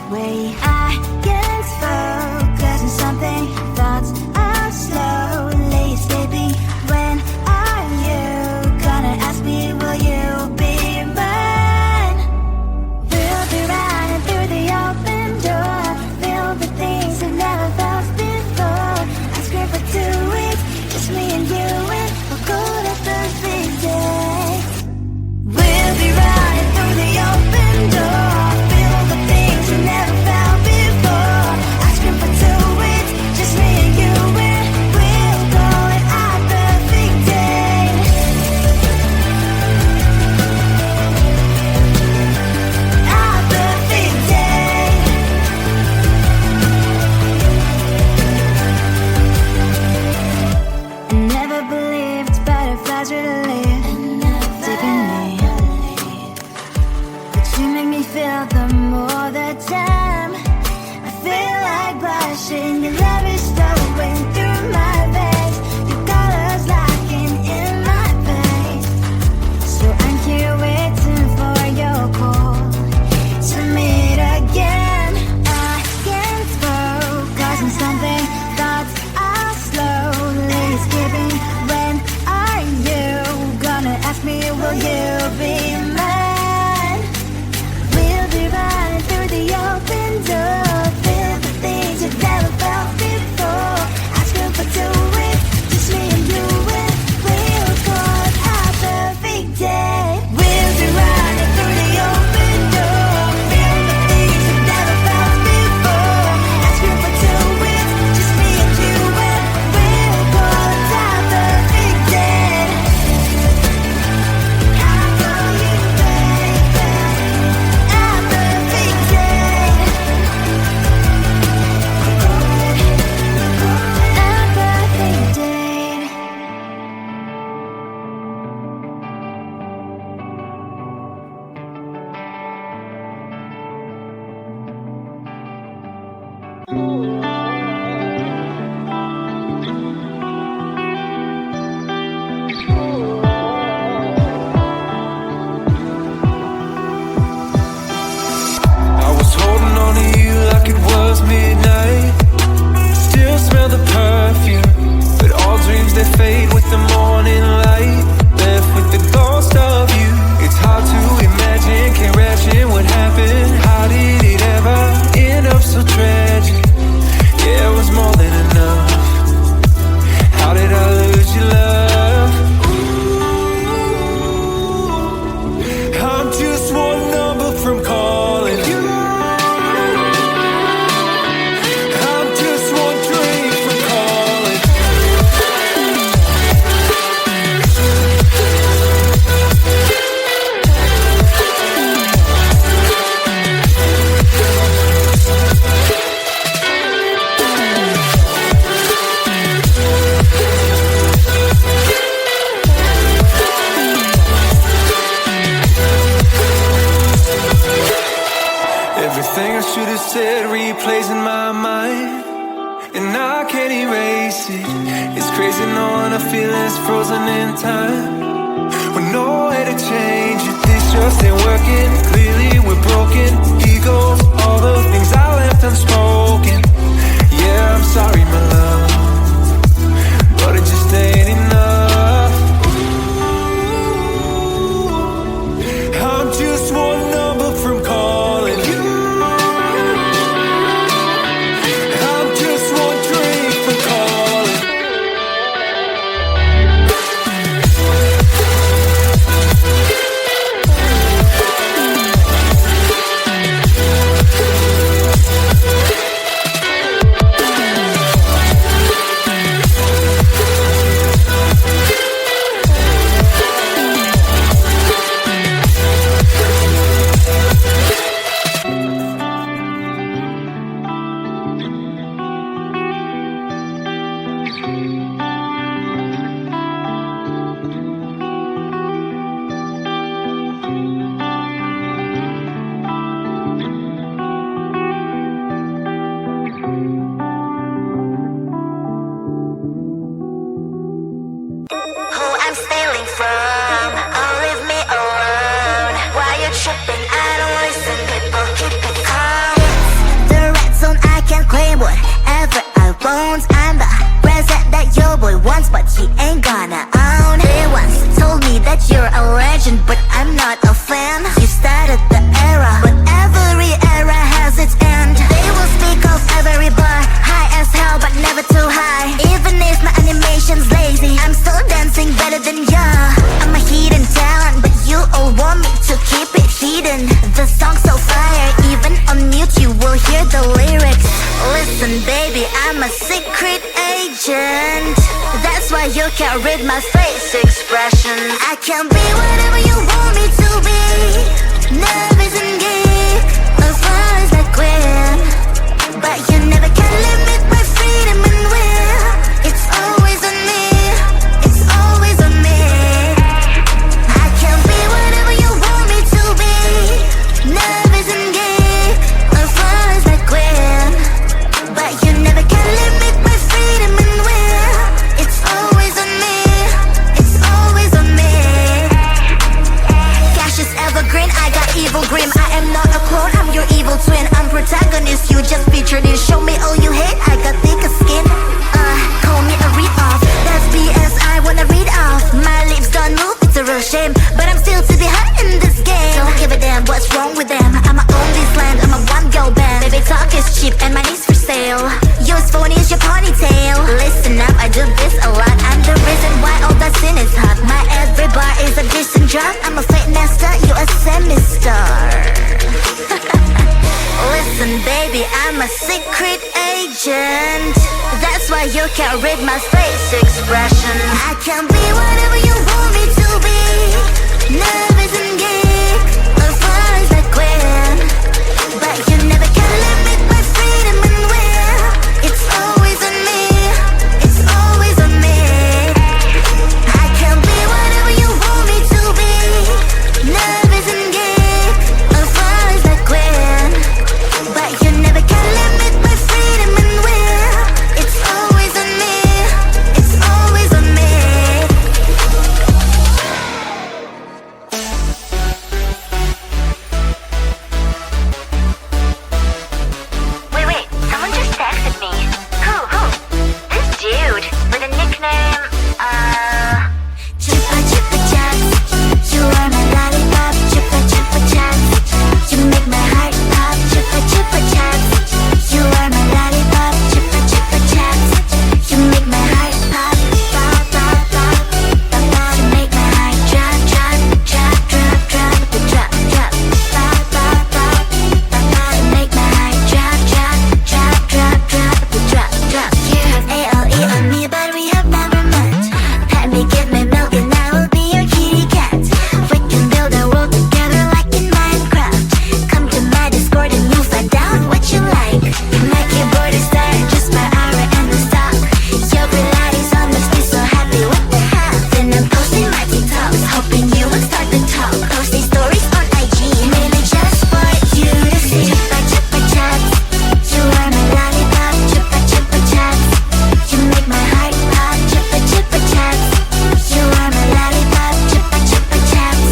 way. I can't focus on something. Thoughts are slowly escaping. When are you gonna ask me, will you be mine? We'll be running through the open door, filled with things I've never felt before. I scream for 2 weeks, just me and you, and we'll go to perfect day. We'll be running through the open door, filled with things we never felt before. I scream for 2 weeks, just me and you, and we'll go at our perfect day. Our perfect day. I never believed butterflies would live deep in me, but you make me feel them all the time. I feel like blushing, your love is flowing through my veins, your colors locking in my veins. So I'm here waiting for your call to meet again. I can't focus on something. Thoughts are slowly escaping. When are you gonna ask me, will you be mine? We'll be running through the open door, filled with things you've never felt before. Asking for 2 weeks, just me and you, and we'll call it our perfect day. We'll be running through the open door, filled with things you've never felt before. Asking for 2 weeks, just me and you, and we'll call it our perfect day. I call you baby, our perfect day. Our perfect day. I was holding on to you like it was midnight. Still smell the perfume, but all dreams they fade with the morning light. Left with the ghost of you. It's hard to imagine, can't imagine what happened. How did it ever end up so tragic? Yeah, it was more than enough. How did I lose your love? I'm just one number from calling you. I'm just one dream from calling. Everything I should have said replays in my mind, and I can't erase it. It's crazy knowing I feel it's frozen in time, with no way to change it. This just ain't working. Clearly we're broken. Egos, all the things I left unspoken. Yeah, I'm sorry, my love, but it just ain't enough. I'm just one number from calling you. I'm just one dream from calling. why you can't read my face expression. I can be whatever you want me to be. Nervous and gay, as far as I can. But you never can limit my freedom and will. It's always on me, it's always on me. I can be whatever you want me to be. Nervous and gay, as far as I can. But you never can limit my freedom and will. It's always on me, it's always on me. Cash is evergreen, I got evil grim. I am not a clone, I'm your evil twin. I'm protagonist, you just featured in. Show me all you hate, I got thicker skin. Call me a read-off, that's BS, I wanna read off. My lips don't move, it's a real shame. But I'm still to the heart in this game. Don't give a damn what's wrong with them. I'ma own this land, I'm a one-girl band. Baby talk is cheap and money's for sale. Yours phone is your ponytail. Listen up, I do this a lot. I'm the reason why all that sin is hot. My every bar is a decent drop. I'm a fake master, you a semi-star. Listen baby, I'm a secret agent. That's why you can't read my face expression. I can be whatever you want me to be. Nervous and gay, as far as I can. But you never can limit my freedom and will. It's always on me, it's always on me. I can be whatever you want me to be. Nervous and gay, as far as I can. But you never can limit my freedom and will. It's always on me, it's always on me. Wait, someone just texted me. Who? This dude with a nickname, Chupa Chupa Chups. You are my lollipop, Chupa Chupa Chups. You make my heart pop, Chupa Chupa Chups. You are my lollipop, Chupa Chupa Chups. You make my heart pop, pop, pop, pop, pop, pop. You make my heart drop, drop, drop, drop, drop, drop, drop, pop, pop, pop, pop, pop. You make my heart drop, drop, drop, drop, drop, drop, drop. You have ALE on me, but we have never met. Let me give me milk and I will be your kitty cat. We can build a world together like in Minecraft. Come to my Discord and you'll find out what you like. My keyboard is tired, just my aura and the stock. Your Pilates on must be so happy, what the heck? Then I'm posting my TikToks, hoping you will start the talk. Posting stories on IG, mainly just for you to see. Chupa Chupa Chups, you are my lollipop, Chupa Chupa Chups. You make my heart pop, Chupa Chupa Chups. You are my lollipop, Chupa Chupa Chups.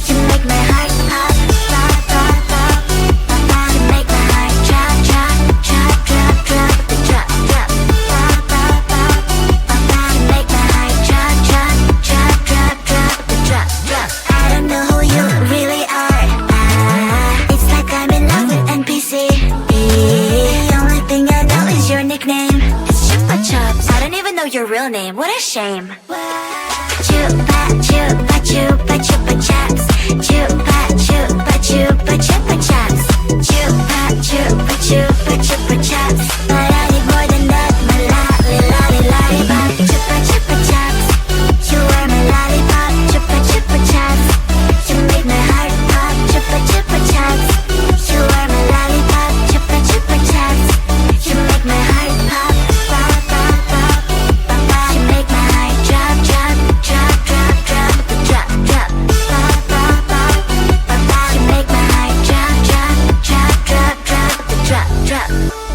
You make my heart pop, pop, pop, pop, pop, pop. You make my heart drop, drop, drop, drop, drop, drop, drop, pop, pop, pop, pop, pop. You make my heart drop, drop, drop, drop, drop, drop, drop. I don't know who you really are. It's like I'm in love with NPC. The only thing I know is your nickname. It's Chupa Chups. I don't even know your real name. What a shame. Chupa Chupa Chupa Chupa Chups. Chupa Chupa Chupa Chupa Chups. Chupa Chupa Chupa Chupa Chups. But I need more than that. My lollipop. Chupa Chupa Chups. You are my lollipop. Chupa Chupa Chups. You make my heart pop. Chupa Chupa Chups. You are my lollipop. Chupa Chupa Chups. You make my heart pop, pop, pop, pop, pop, pop. You make my heart drop, drop, drop, drop, drop, drop, drop, pop, pop, pop, pop, pop. You make my heart drop, drop, drop, drop, drop, drop, drop.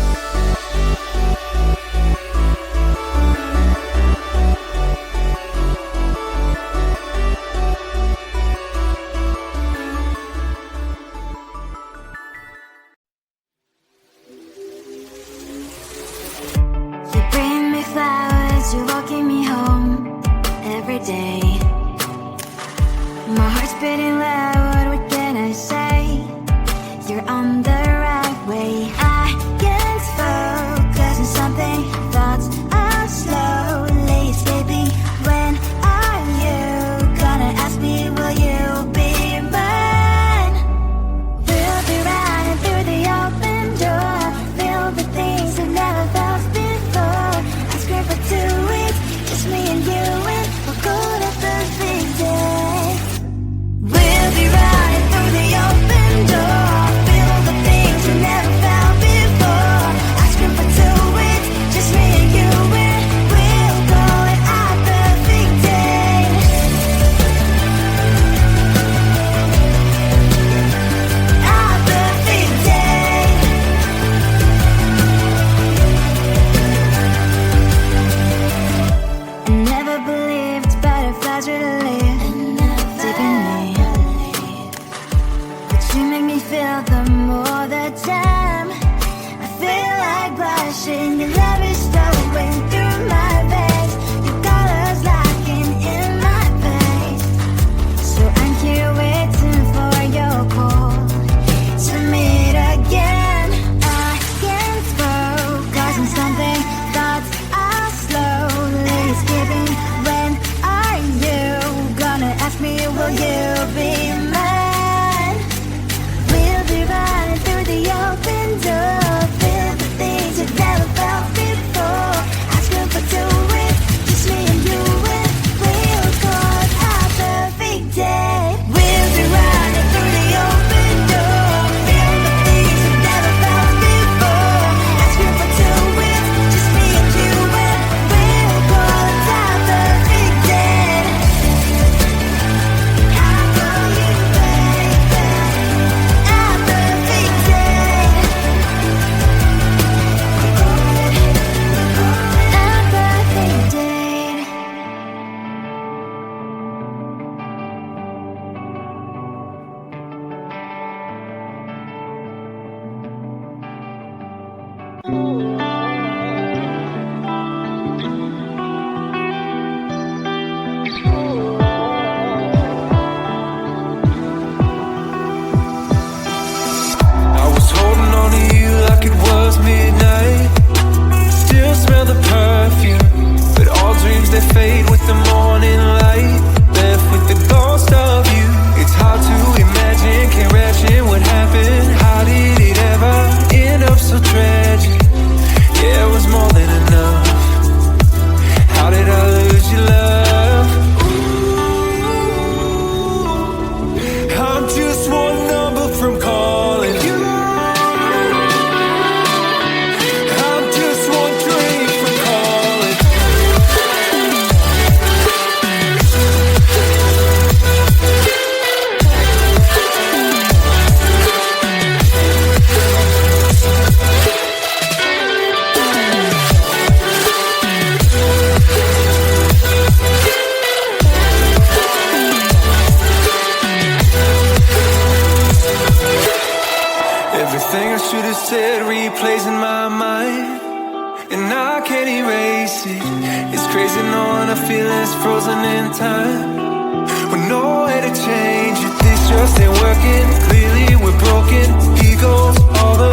I was holding on to you like it was midnight. Still smell the perfume, but all dreams they fade with the morning light. Left with the ghost of you. It's hard to imagine, can't imagine what happened. How did it ever end up so tragic? Yeah, it was more than enough. How did I lose your love? Ooh, I'm just one number from calling you. I'm just one dream from calling. Everything I should have said replays in my mind, and I can't erase it. It's crazy knowing our feelings frozen in time, with no way to change it. This just ain't working. Clearly we're broken. Egos all the